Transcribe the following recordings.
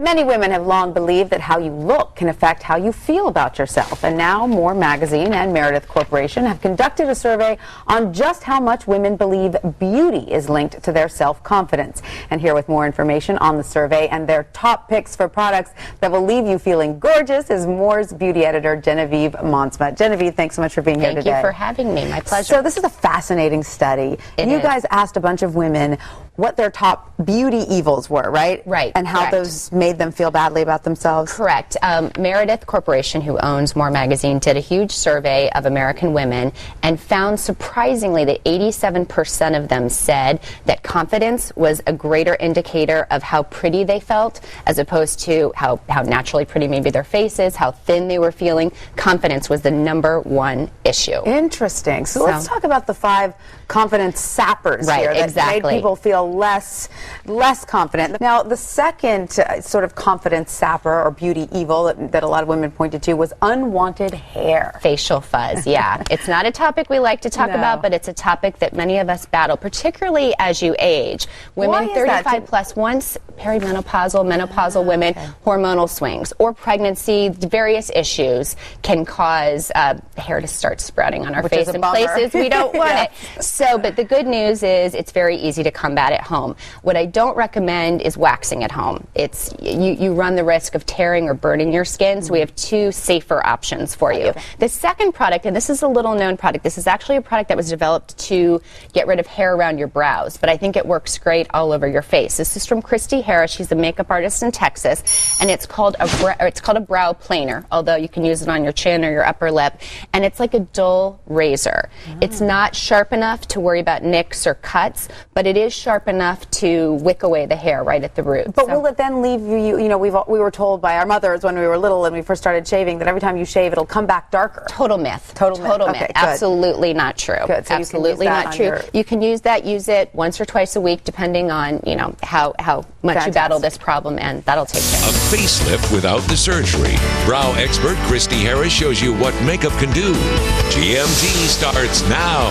Many women have long believed that how you look can affect how you feel about yourself. And now More Magazine and Meredith Corporation have conducted a survey on just how much women believe beauty is linked to their self-confidence. And here with more information on the survey and their top picks for products that will leave you feeling gorgeous is More's beauty editor, Genevieve Monsma. Genevieve, thanks so much for being here today. Thank you for having me. My pleasure. So this is a fascinating study. You guys asked a bunch of women what their top beauty evils were, right? Right. And how those made them feel badly about themselves? Correct. Meredith Corporation, who owns More Magazine, did a huge survey of American women and found surprisingly that 87% of them said that confidence was a greater indicator of how pretty they felt as opposed to how naturally pretty maybe their face is, how thin they were feeling. Confidence was the #1 issue. Interesting. So let's talk about the 5 confidence sappers here that made people feel less confident. Now, the second sort of confidence sapper or beauty evil that a lot of women pointed to was unwanted hair. Facial fuzz, yeah. It's not a topic we like to talk about, but it's a topic that many of us battle, particularly as you age. Women 35 plus, once perimenopausal, menopausal women, hormonal swings, or pregnancy, various issues can cause hair to start sprouting on our face in places we don't want it. So, but the good news is it's very easy to combat at home. What I don't recommend is waxing at home. It's you run the risk of tearing or burning your skin, so we have 2 safer options for you. The second product, and this is a little known product, this is actually a product that was developed to get rid of hair around your brows, but I think it works great all over your face. This is from Christy Harris. She's a makeup artist in Texas, and it's called a brow planer, although you can use it on your chin or your upper lip, and it's like a dull razor. It's not sharp enough to worry about nicks or cuts, but it is sharp enough to wick away the hair right at the root. But will it then leave you know, we were told by our mothers when we were little and we first started shaving that every time you shave it'll come back darker. Total myth. Total myth. Okay, absolutely not true. Good. So absolutely not true. You can use it once or twice a week depending on, you know, how much you battle this problem, and that'll take care. A facelift without the surgery. Brow expert Christy Harris shows you what makeup can do. GMT starts now.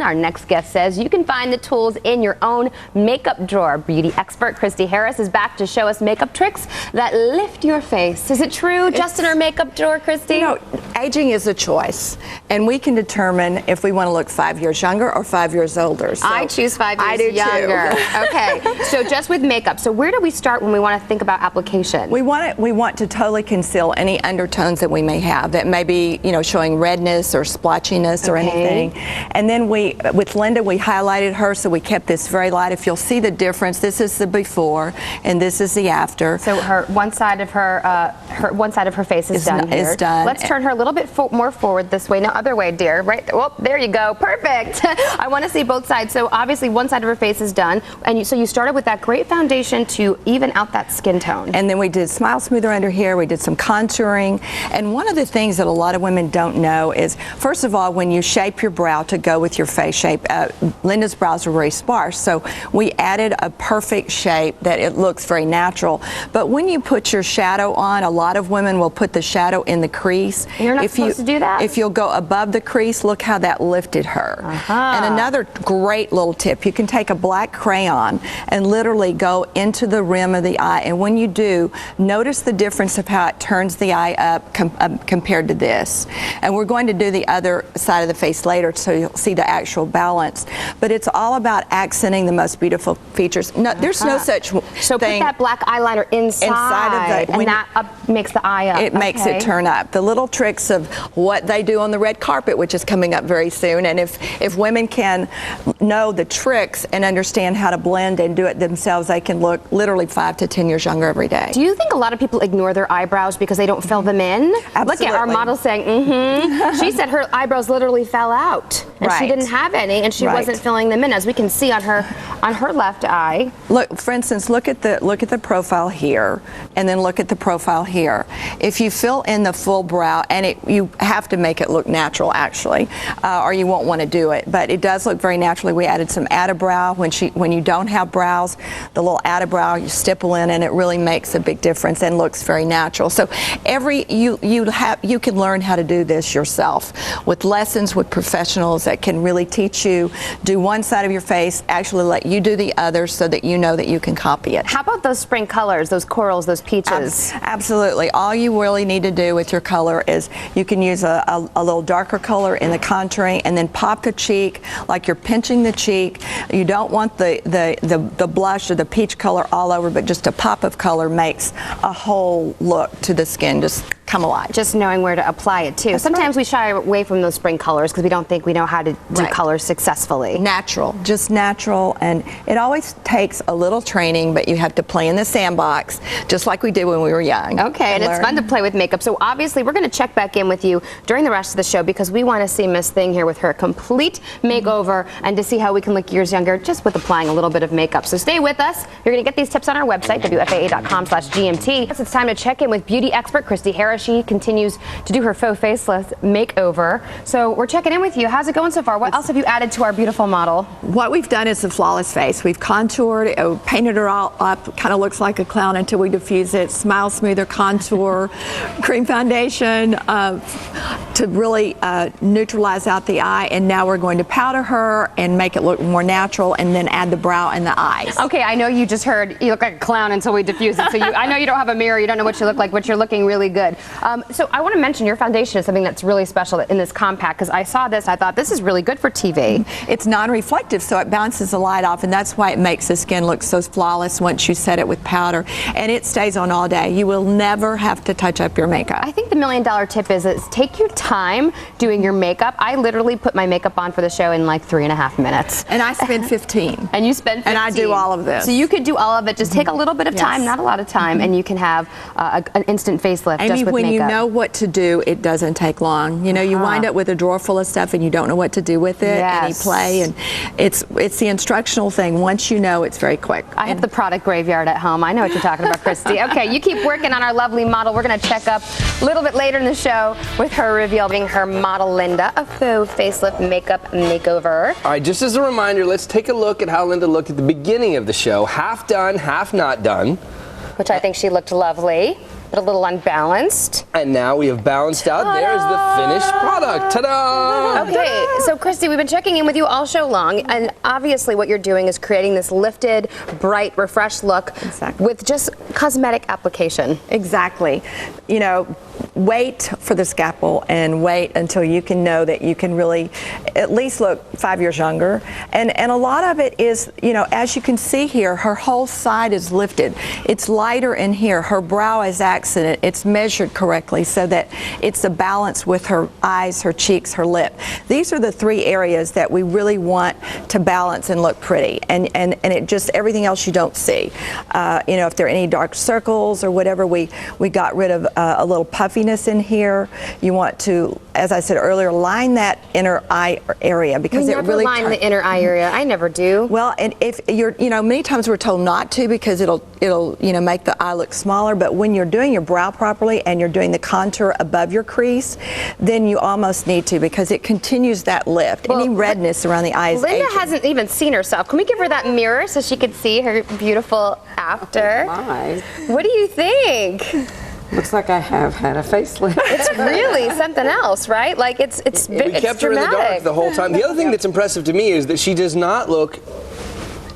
Our next guest says you can find the tools in your own makeup drawer. Beauty expert Christy Harris is back to show us makeup tricks that lift your face. Is it true, just in our makeup drawer, Christy? You know, aging is a choice, and we can determine if we want to look 5 years younger or 5 years older. So I choose 5 years younger. Okay, so just with makeup. So where do we start when we want to think about application? We want to totally conceal any undertones that we may have that may be, you know, showing redness or splotchiness or anything. And then with Linda, we highlighted her, so we kept this very light. If you'll see the difference, this is the before and this is the after. So one side of her face is done here. Is done. Let's turn her a little bit more forward this way. No, other way, dear. Right. Well, there you go. Perfect. I want to see both sides. So obviously one side of her face is done, and so you started with that great foundation to even out that skin tone. And then we did Smile Smoother under here. We did some contouring. And one of the things that a lot of women don't know is, first of all, when you shape your brow to go with your face shape, Linda's brows are very sparse, so we added a perfect shape that it looks very natural. But when you put your shadow on, a lot of women will put the shadow in the crease. You're not supposed to do that? If you'll go above the crease, look how that lifted her. And another great little tip, you can take a black crayon and literally go into the rim of the eye, and when you do, notice the difference of how it turns the eye up compared to this. And we're going to do the other side of the face later, so you'll see the actual balance. But it's all about accenting the most beautiful features. No, there's no such thing. So put that black eyeliner inside of and that makes the eye up. It makes it turn up. The little tricks of what they do on the red carpet, which is coming up very soon. And if women can know the tricks and understand how to blend and do it themselves, they can look literally 5 to 10 years younger every day. Do you think a lot of people ignore their eyebrows because they don't fill them in? Absolutely. Look at our model saying, She said her eyebrows literally fell out. And she didn't have any, and she wasn't filling them in, as we can see on her left eye. Look, for instance, look at the profile here, and then look at the profile here. If you fill in the full brow, and you have to make it look natural, actually, or you won't want to do it. But it does look very naturally. We added some add-a-brow. When you don't have brows, the little add-a-brow you stipple in, and it really makes a big difference and looks very natural. So you can learn how to do this yourself with lessons with professionals. that can really teach you, do one side of your face, actually let you do the other so that you know that you can copy it. How about those spring colors, those corals, those peaches? Absolutely. All you really need to do with your color is you can use a little darker color in the contouring and then pop the cheek like you're pinching the cheek. You don't want the blush or the peach color all over, but just a pop of color makes a whole look to the skin just come alive. Just knowing where to apply it too. Sometimes we shy away from those spring colors because we don't think we know how to do colors successfully. Natural, just natural, and it always takes a little training, but you have to play in the sandbox just like we did when we were young. Okay, and it's fun to play with makeup. So obviously we're going to check back in with you during the rest of the show because we want to see Miss Thing here with her complete makeover and to see how we can look years younger just with applying a little bit of makeup. So stay with us. You're going to get these tips on our website, WFAA.com/GMT. It's time to check in with beauty expert Christy Harris. She continues to do her faux facelift makeover. So we're checking in with you. How's it going so far? What else have you added to our beautiful model? What we've done is the flawless face. We've contoured, painted her all up, kind of looks like a clown until we diffuse it. Smile Smoother contour, cream foundation to really neutralize out the eye. And now we're going to powder her and make it look more natural and then add the brow and the eyes. Okay, I know you just heard you look like a clown until we diffuse it. So I know you don't have a mirror, you don't know what you look like, but you're looking really good. So I want to mention your foundation is something that's really special in this compact because I saw this, I thought this is really good for TV. It's non-reflective, so it bounces the light off, and that's why it makes the skin look so flawless once you set it with powder, and it stays on all day. You will never have to touch up your makeup. I think the $1 million tip is take your time doing your makeup. I literally put my makeup on for the show in like 3.5 minutes. And I spend 15. And you spend 15. And I do all of this. So you could do all of it. Just take a little bit of time, not a lot of time, and you can have an instant facelift Amy, just with when makeup. you know what to do, it doesn't take long. You know, you wind up with a drawer full of stuff and you don't know what to do with it, and you play, and it's the instructional thing. Once you know, it's very quick. I have the product graveyard at home. I know what you're talking about, Christy. Okay, you keep working on our lovely model. We're going to check up a little bit later in the show with her revealing her model Linda, a faux facelift makeup makeover. All right, just as a reminder, let's take a look at how Linda looked at the beginning of the show. Half done, half not done. Which I think she looked lovely, but a little unbalanced. And now we have balanced out. There's the finished product. Ta-da! Okay, so Christy, we've been checking in with you all show long, and obviously what you're doing is creating this lifted, bright, refreshed look with just cosmetic application. Exactly. You know, wait for the scalpel and wait until you can know that you can really at least look 5 years younger. And a lot of it is, you know, as you can see here, her whole side is lifted. It's lighter in here. Her brow is accented. It's measured correctly so that it's a balance with her eyes, her cheeks, her lip. These are the 3 areas that we really want to balance and look pretty. And it just, everything else you don't see. You know, if there are any dark circles or whatever, we got rid of a little puffiness in here. You want to, as I said earlier, line that inner eye area because it really line the inner eye area. I never do. Well, and if you're, you know, many times we're told not to because it'll you know, make the eye look smaller. But when you're doing your brow properly and you're doing the contour above your crease, then you almost need to because it continues that lift. Any redness around the eyes. Linda hasn't even seen herself. Can we give her that mirror so she could see her beautiful after? Oh my. What do you think? Looks like I have had a facelift. It's really something else, right? Like it's We kept her in the dark the whole time. The other thing that's impressive to me is that she does not look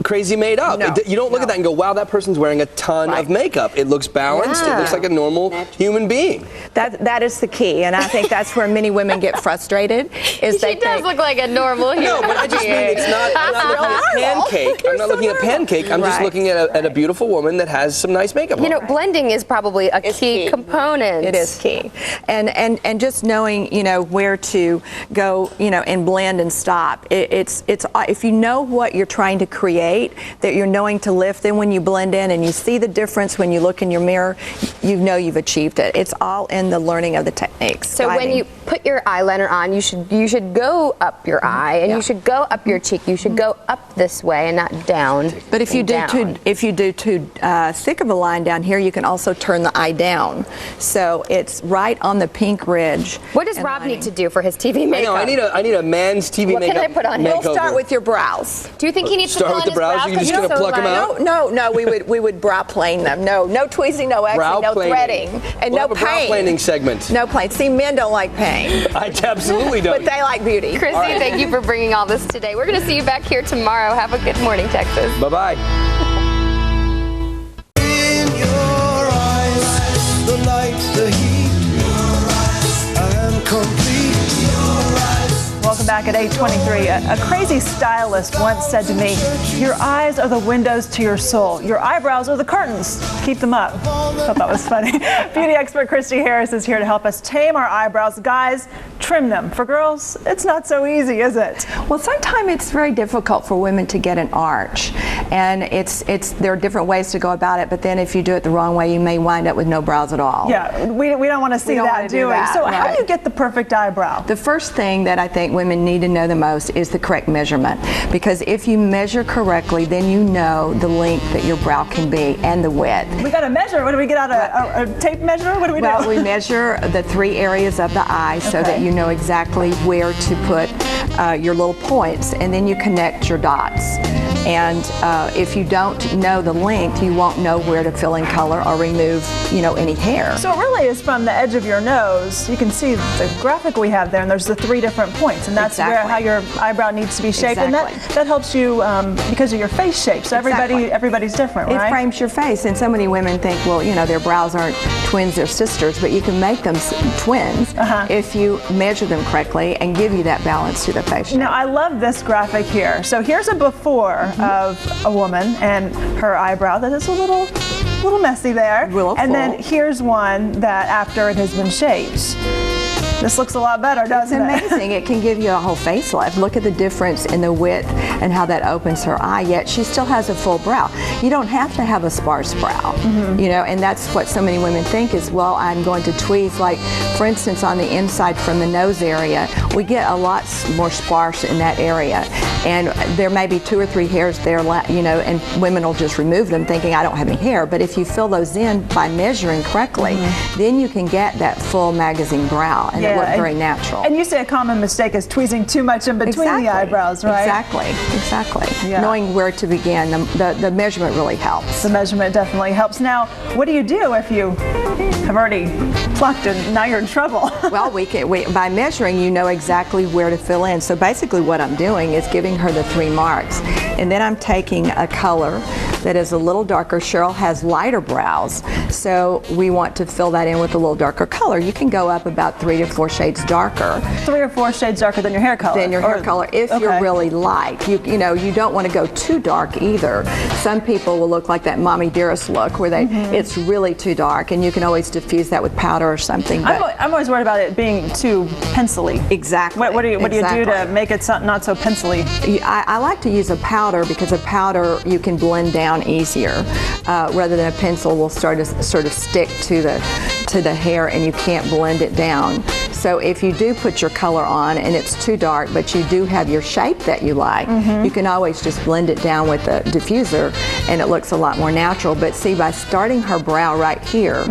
crazy made up. No, you don't look at that and go, wow, that person's wearing a ton of makeup. It looks balanced. It looks like a normal human being. That is the key, and I think that's where many women get frustrated. Is she does look like a normal human No, but I just mean it's not. I'm not looking at pancake. I'm not looking at pancake. I'm just looking at a beautiful woman that has some nice makeup on. You know, blending is probably a key component. It is key, and just knowing, you know, where to go, you know, and blend and stop. It's if you know what you're trying to create, that you're knowing to lift, then when you blend in and you see the difference when you look in your mirror, you know you've achieved it. It's all in the learning of the techniques. So when you put your eyeliner on, you should go up your eye, and you should go up your cheek. You should go up this way and not down. But if you do too thick of a line down here, you can also turn the eye down. So it's right on the pink ridge. What does Rob need to do for his TV makeup? I need a man's TV makeup. What can I put on? We'll start with your brows. Do you think he needs to start fill with in the eyebrows? You're just going to pluck them out? No. We would brow plane them. No tweezing, no waxing, no threading, and no pain. A brow planing segment. No pain. See, men don't like pain. I absolutely don't. But they like beauty. Christy, thank you for bringing all this today. We're going to see you back here tomorrow. Have a good morning, Texas. Bye-bye. In your eyes, the light, the heat. Your eyes, I am complete. Your eyes. Welcome back at 8:23. A crazy stylist once said to me, "Your eyes are the windows to your soul. Your eyebrows are the curtains. Keep them up." Thought that was funny. Beauty expert Christy Harris is here to help us tame our eyebrows. Guys, trim them. For girls, it's not so easy, is it? Well, sometimes it's very difficult for women to get an arch, and there are different ways to go about it. But then, if you do it the wrong way, you may wind up with no brows at all. Yeah, we don't want to see that, do we? So, how do you get the perfect eyebrow? The first thing that I think women need to know the most is the correct measurement, because if you measure correctly, then you know the length that your brow can be and the width. We got to measure. What do we get out? A tape measure? What do we do? Well, we measure the 3 areas of the eye so that you know exactly where to put your little points, and then you connect your dots. And if you don't know the length, you won't know where to fill in color or remove, any hair. So it really is from the edge of your nose. You can see the graphic we have there, and there's the 3 different points, and that's how your eyebrow needs to be shaped. And that helps you because of your face shape. So everybody's different, right? It frames your face, and so many women think, well, their brows aren't twins or sisters, but you can make them twins if you measure them correctly and give you that balance to the face shape. Now, I love this graphic here. So here's a before of a woman and her eyebrow that is a little messy there. And then here's one that after it has been shaped. This looks a lot better, doesn't it? It's amazing. It can give you a whole facelift. Look at the difference in the width and how that opens her eye, yet she still has a full brow. You don't have to have a sparse brow, and that's what so many women think is, well, I'm going to tweeze. Like, for instance, on the inside from the nose area, we get a lot more sparse in that area. And there may be 2 or 3 hairs there, and women will just remove them thinking, I don't have any hair. But if you fill those in by measuring correctly, then you can get that full magazine brow, and it looks very natural. And you say a common mistake is tweezing too much in between the eyebrows, right? Exactly. Yeah. Knowing where to begin, the measurement really helps. The measurement definitely helps. Now, what do you do if you have already plucked and now you're in trouble? Well, by measuring, you know exactly where to fill in. So basically what I'm doing is giving her the 3 marks. And then I'm taking a color that is a little darker. Cheryl has lighter brows, so we want to fill that in with a little darker color. You can go up about 3 to 4 shades darker. 3 or 4 shades darker than your hair color? Than your hair color, if you're really light. You don't want to go too dark either. Some people will look like that Mommy Dearest look where it's really too dark, and you can always diffuse that with powder or something. I'm always worried about it being too pencily. Exactly. What do you do to make it not so pencily? I like to use a powder, because a powder you can blend down easier, rather than a pencil will sort of stick to the hair and you can't blend it down. So if you do put your color on and it's too dark, but you do have your shape that you like, you can always just blend it down with the diffuser, and it looks a lot more natural. But see, by starting her brow right here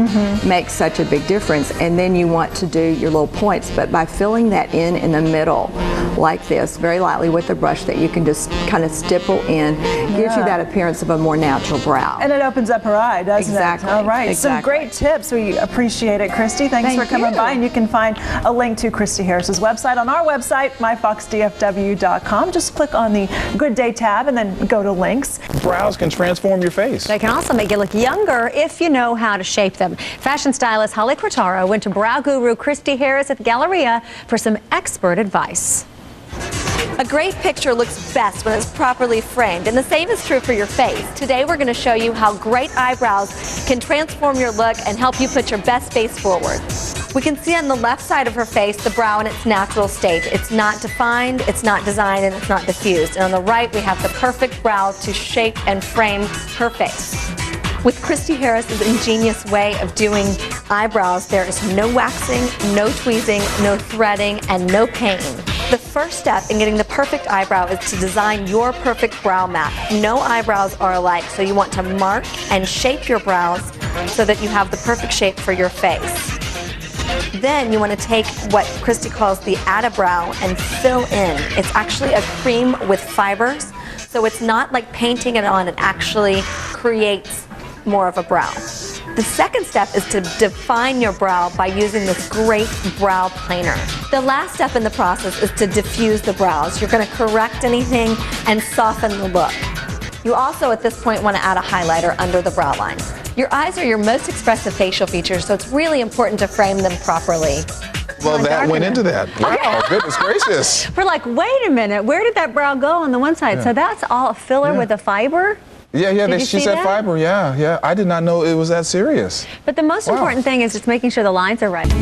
makes such a big difference. And then you want to do your little points, but by filling that in the middle like this, very lightly with a brush that you can just kind of stipple in, gives you that appearance of a more natural brow. And it opens up her eye, doesn't it? All right. Some great tips. We appreciate it, Christy. Thanks for coming by. And you can find a link to Christy Harris's website on our website, myfoxdfw.com. Just click on the Good Day tab and then go to links. Brows can transform your face. They can also make you look younger if you know how to shape them. Fashion stylist Holly Cortaro went to brow guru Christy Harris at the Galleria for some expert advice. A great picture looks best when it's properly framed, and the same is true for your face. Today we're going to show you how great eyebrows can transform your look and help you put your best face forward. We can see on the left side of her face the brow in its natural state. It's not defined, it's not designed, and it's not diffused. And on the right we have the perfect brow to shape and frame her face. With Christy Harris's ingenious way of doing eyebrows, there is no waxing, no tweezing, no threading, and no pain. The first step in getting the perfect eyebrow is to design your perfect brow map. No eyebrows are alike, so you want to mark and shape your brows so that you have the perfect shape for your face. Then you want to take what Christy calls the add-a-brow and fill in. It's actually a cream with fibers, So it's not like painting it on, it actually creates more of a brow. The second step is to define your brow by using this great brow planer. The last step in the process is to diffuse the brows. You're going to correct anything and soften the look. You also at this point want to add a highlighter under the brow line. Your eyes are your most expressive facial features, so it's really important to frame them properly. Well, that went into that. Wow, goodness gracious. We're like, wait a minute, where did that brow go on the one side? So that's all a filler with a fiber? Yeah, she said fiber, yeah. I did not know it was that serious. But the most important thing is just making sure the lines are right.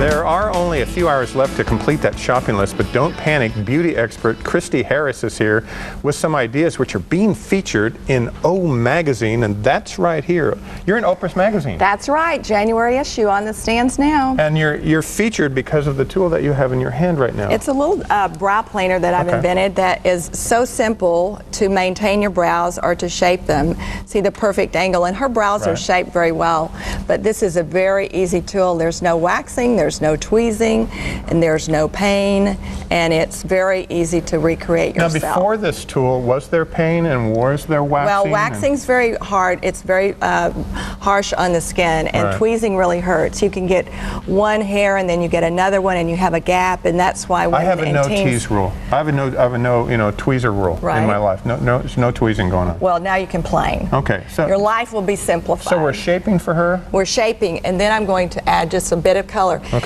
There are only a few hours left to complete that shopping list, but don't panic. Beauty expert Christy Harris is here with some ideas which are being featured in O Magazine, and that's right here. You're in Oprah's Magazine. That's right, January issue on the stands now. And you're featured because of the tool that you have in your hand right now. It's a little brow planer that I've invented that is so simple to maintain your brows or to shape them. See the perfect angle, and her brows are shaped very well, but this is a very easy tool. There's no waxing, there's no tweezing, and there's no pain, and it's very easy to recreate yourself. Now, before this tool, was there pain and was there waxing? Well, waxing's very hard. It's very harsh on the skin, and tweezing really hurts. You can get one hair, and then you get another one, and you have a gap, and that's why I have a no tease rule. I have a no tweezer rule in my life. No tweezing going on. Well, now you can plane. Okay, so your life will be simplified. So we're shaping for her. We're shaping, and then I'm going to add just a bit of color. Okay.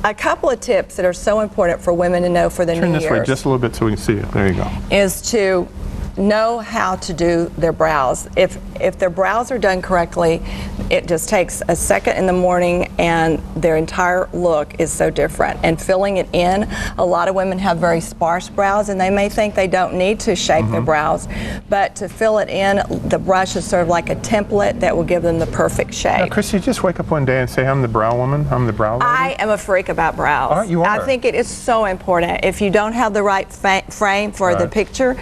A couple of tips that are so important for women to know for the new year. Turn this way just a little bit so we can see it. There you go. Is to know how to do their brows. If their brows are done correctly, it just takes a second in the morning and their entire look is so different. And filling it in, a lot of women have very sparse brows and they may think they don't need to shape their brows, but to fill it in, the brush is sort of like a template that will give them the perfect shape. Now, Chrissy, just wake up one day and say, I'm the brow woman, I'm the brow lady? I am a freak about brows. You are? I think it is so important. If you don't have the right frame for the picture,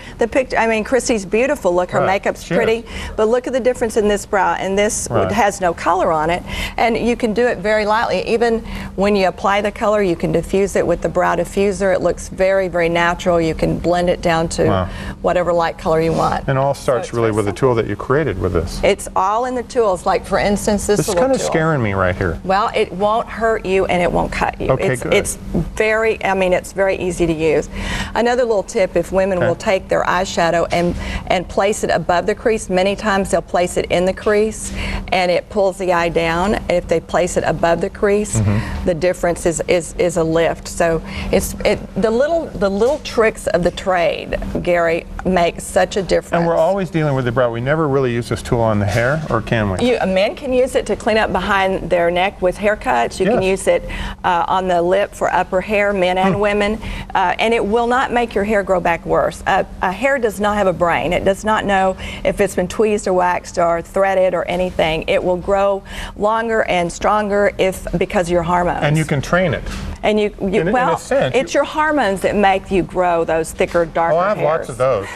I mean, Christy's beautiful. Look, her makeup's pretty, but look at the difference in this brow, and this has no color on it, and you can do it very lightly. Even when you apply the color, you can diffuse it with the brow diffuser. It looks very, very natural. You can blend it down to whatever light color you want. And all starts really with the tool that you created with this. It's all in the tools. Like, for instance, this is kind of scaring me right here. Well, it won't hurt you and it won't cut you. Okay, good. It's very, it's very easy to use. Another little tip, if women will take their eyeshadow and place it above the crease, many times they'll place it in the crease and it pulls the eye down. If they place it above the crease, the difference is a lift. So it's the little tricks of the trade, Gary, make such a difference. And we're always dealing with the brow. We never really use this tool on the hair, or can we? Men can use it to clean up behind their neck with haircuts. You can use it on the lip for upper hair, men and women, and it will not make your hair grow back worse. A hair does not have a brain. It does not know if it's been tweezed or waxed or threaded or anything. It will grow longer and stronger because of your hormones. And you can train it. And in a sense, it's your hormones that make you grow those thicker, darker hairs. I have lots of those.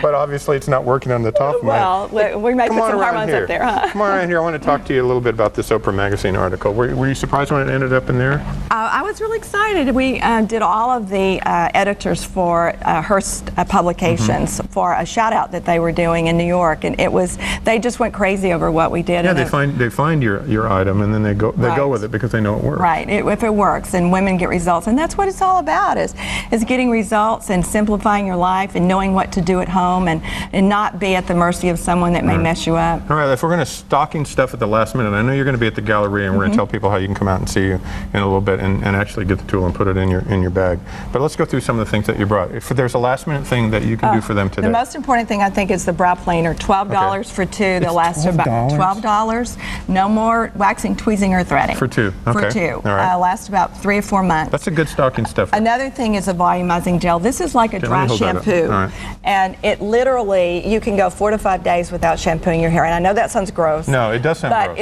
But obviously it's not working on the top of my head. Well, we may put some hormones up there, huh? Come on around here. I want to talk to you a little bit about this Oprah Magazine article. Were you surprised when it ended up in there? I was really excited. We did all of the editors for Hearst Publications for a shout out that they were doing in New York, and they just went crazy over what we did. Yeah, they find your item and then they go with it because they know it works. Right. If it works, and women get results, and that's what it's all about, is getting results and simplifying your life and knowing what to do at home and not be at the mercy of someone that may mess you up. All right, if we're going to stocking stuff at the last minute, I know you're going to be at the Galleria and we're going to tell people how you can come out and see you in a little bit and actually get the tool and put it in your bag. But let's go through some of the things that you brought. If there's a last minute thing that you can do for them today. The most important thing, I think, is the brow planer. $12 for two. They'll last about $12. No more waxing, tweezing, or threading. For two. Okay. For two. All right. Last about 3 or 4 months. That's a good stocking stuff. Another thing is a volumizing gel. This is like a dry shampoo. And it literally, you can go 4 to 5 days without shampooing your hair. And I know that sounds gross. No, it does sound gross. But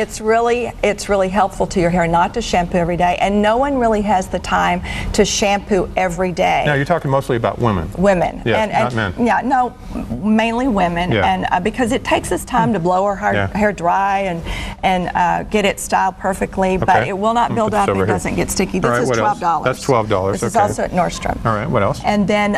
it's really helpful to your hair not to shampoo every day. And no one one really has the time to shampoo every day. Now, you're talking mostly about women. Women. Yes, not men. Yeah, no, mainly women. Yeah. And because it takes us time to blow our hair dry and get it styled perfectly, but it will not build up. It doesn't get sticky. This is $12. That's $12. This is also at Nordstrom. All right, what else? And then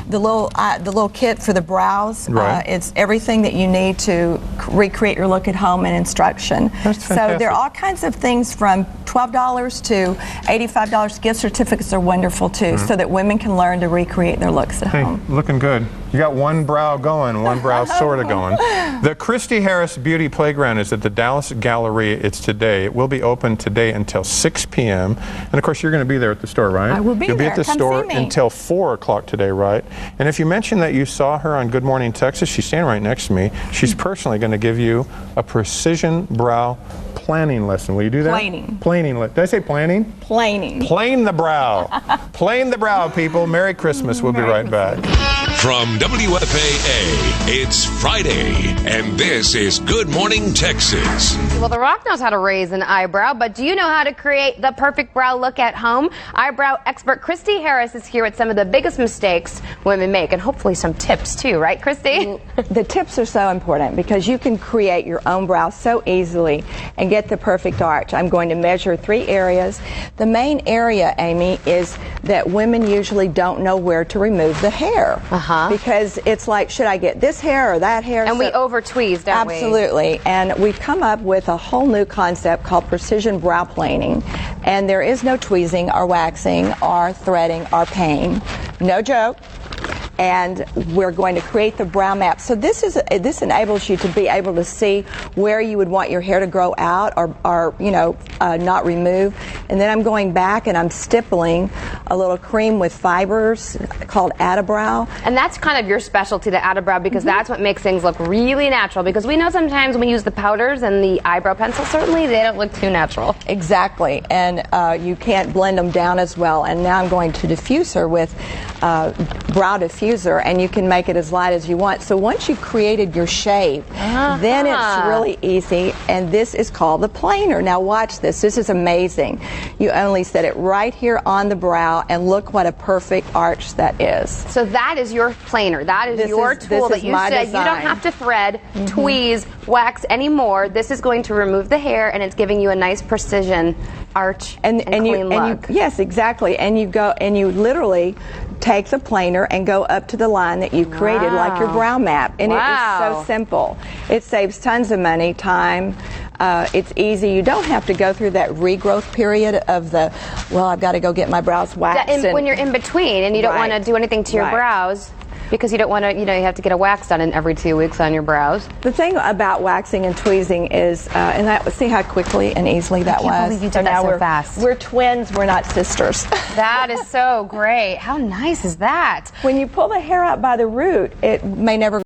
the little kit for the brows. Right. It's everything that you need to recreate your look at home and instruction. That's fantastic. So there are all kinds of things from $12 to $85. Gift certificates are wonderful too, so that women can learn to recreate their looks at home. Looking good. You got one brow going, one brow sort of going. The Christy Harris Beauty Playground is at the Dallas Galleria. It's today. It will be open today until 6 p.m. And of course, you're going to be there at the store, right? I will be You'll there. be at the Come store see me. until 4 o'clock today, right? And if you mention that you saw her on Good Morning Texas, she's standing right next to me. She's personally going to give you a precision brow planning lesson. Will you do that? Planing. Planing. Did I say planning? Planing. Plane the brow. Plane the brow, people. Merry Christmas. We'll be right back. From WFAA, it's Friday, and this is Good Morning Texas. Well, The Rock knows how to raise an eyebrow, but do you know how to create the perfect brow look at home? Eyebrow expert Christy Harris is here with some of the biggest mistakes women make, and hopefully some tips too, right, Christy? The tips are so important because you can create your own brow so easily and get the perfect arch. I'm going to measure 3 areas. The main area, Amy, is that women usually don't know where to remove the hair. Because it's like, should I get this hair or that hair? And we over-tweeze, don't we? Absolutely. And we've come up with a whole new concept called precision brow planing. And there is no tweezing or waxing or threading or pain. No joke. And we're going to create the brow map. So this enables you to be able to see where you would want your hair to grow out or not remove. And then I'm going back and I'm stippling a little cream with fibers called Add-A-Brow. And that's kind of your specialty, the Add-A-Brow, because that's what makes things look really natural. Because we know sometimes when we use the powders and the eyebrow pencil, certainly they don't look too natural. Exactly. And you can't blend them down as well. And now I'm going to diffuse her with brow diffuser, and you can make it as light as you want. So once you've created your shape, then it's really easy, and this is called the planer. Now watch this. This is amazing. You only set it right here on the brow, and look what a perfect arch that is. So that is your planer. That is your tool that you said you don't have to thread, tweeze, wax anymore. This is going to remove the hair, and it's giving you a nice precision arch and clean look. Yes, exactly. And you go and you literally take the planer and go up to the line that you created, like your brow map. And it is so simple. It saves tons of money, time. It's easy. You don't have to go through that regrowth period of I've got to go get my brows waxed. When you're in between and you don't want to do anything to your brows. Because you don't want to, you have to get a wax done in every 2 weeks on your brows. The thing about waxing and tweezing is, see how quickly and easily that was. I can't believe you did that so fast. We're twins, we're not sisters. That is so great. How nice is that? When you pull the hair out by the root, it may never